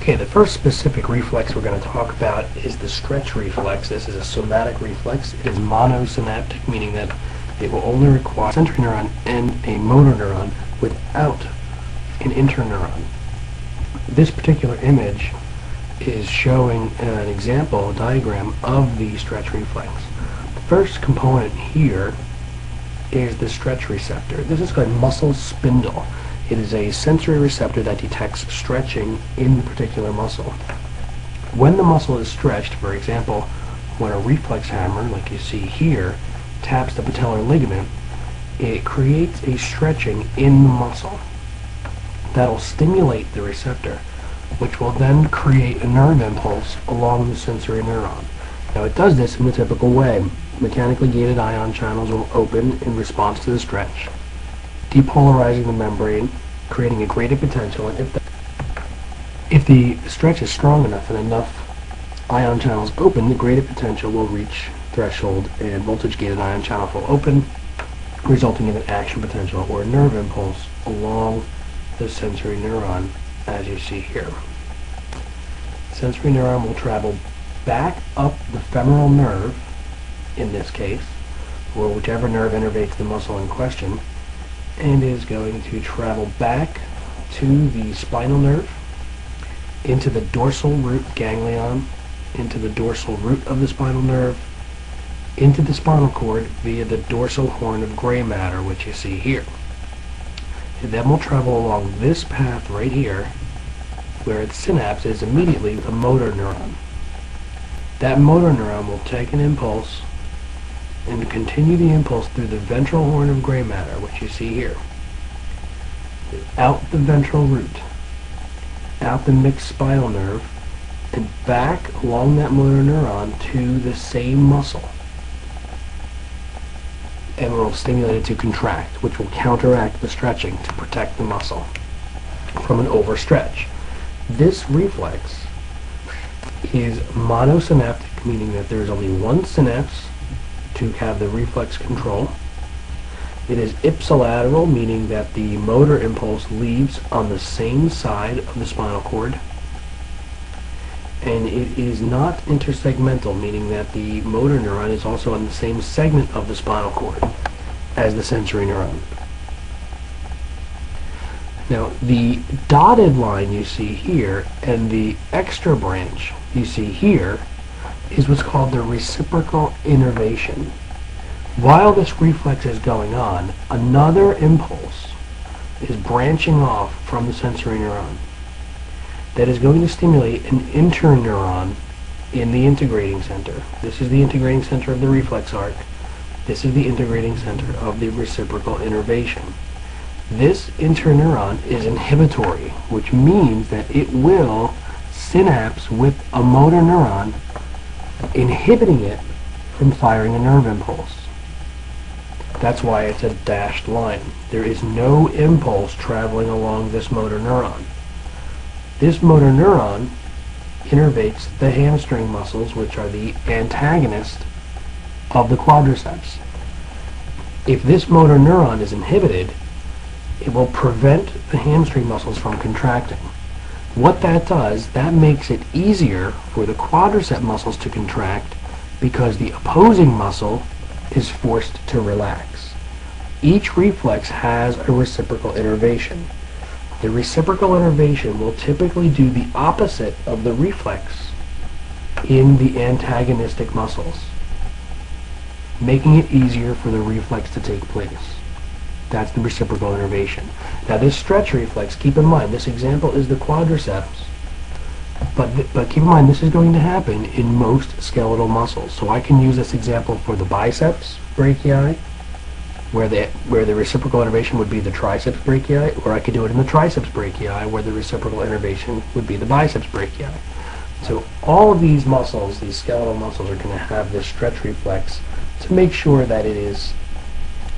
Okay, the first specific reflex we're going to talk about is the stretch reflex. This is a somatic reflex. It is monosynaptic, meaning that it will only require a sensory neuron and a motor neuron without an interneuron. This particular image is showing an example, a diagram of the stretch reflex. The first component here is the stretch receptor. This is called muscle spindle. It is a sensory receptor that detects stretching in the particular muscle. When the muscle is stretched, for example, when a reflex hammer, like you see here, taps the patellar ligament, it creates a stretching in the muscle. That'll stimulate the receptor, which will then create a nerve impulse along the sensory neuron. Now it does this in the typical way. Mechanically gated ion channels will open in response to the stretch, depolarizing the membrane, creating a graded potential, and if the stretch is strong enough and enough ion channels open, the graded potential will reach threshold and voltage gated ion channel will open, resulting in an action potential or a nerve impulse along the sensory neuron, as you see here. Sensory neuron will travel back up the femoral nerve, in this case, or whichever nerve innervates the muscle in question, and is going to travel back to the spinal nerve, into the dorsal root ganglion, into the dorsal root of the spinal nerve, into the spinal cord via the dorsal horn of gray matter, which you see here. It then will travel along this path right here, where its synapse is immediately a motor neuron. That motor neuron will take an impulse and continue the impulse through the ventral horn of gray matter, which you see here, out the ventral root, out the mixed spinal nerve, and back along that motor neuron to the same muscle, and will stimulate it to contract, which will counteract the stretching to protect the muscle from an overstretch. This reflex is monosynaptic, meaning that there is only one synapse to have the reflex control. It is ipsilateral, meaning that the motor impulse leaves on the same side of the spinal cord. And it is not intersegmental, meaning that the motor neuron is also on the same segment of the spinal cord as the sensory neuron. Now, the dotted line you see here and the extra branch you see here is what's called the reciprocal innervation. While this reflex is going on, another impulse is branching off from the sensory neuron that is going to stimulate an interneuron in the integrating center. This is the integrating center of the reflex arc. This is the integrating center of the reciprocal innervation. This interneuron is inhibitory, which means that it will synapse with a motor neuron, inhibiting it from firing a nerve impulse. That's why it's a dashed line. There is no impulse traveling along this motor neuron. This motor neuron innervates the hamstring muscles, which are the antagonist of the quadriceps. If this motor neuron is inhibited, it will prevent the hamstring muscles from contracting. What that does, that makes it easier for the quadricep muscles to contract because the opposing muscle is forced to relax. Each reflex has a reciprocal innervation. The reciprocal innervation will typically do the opposite of the reflex in the antagonistic muscles, making it easier for the reflex to take place. That's the reciprocal innervation. Now this stretch reflex, keep in mind, this example is the quadriceps, but keep in mind this is going to happen in most skeletal muscles. So I can use this example for the biceps brachii, where the reciprocal innervation would be the triceps brachii, or I could do it in the triceps brachii, where the reciprocal innervation would be the biceps brachii. So all of these muscles, these skeletal muscles, are going to have this stretch reflex to make sure that it is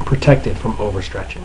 protected from overstretching.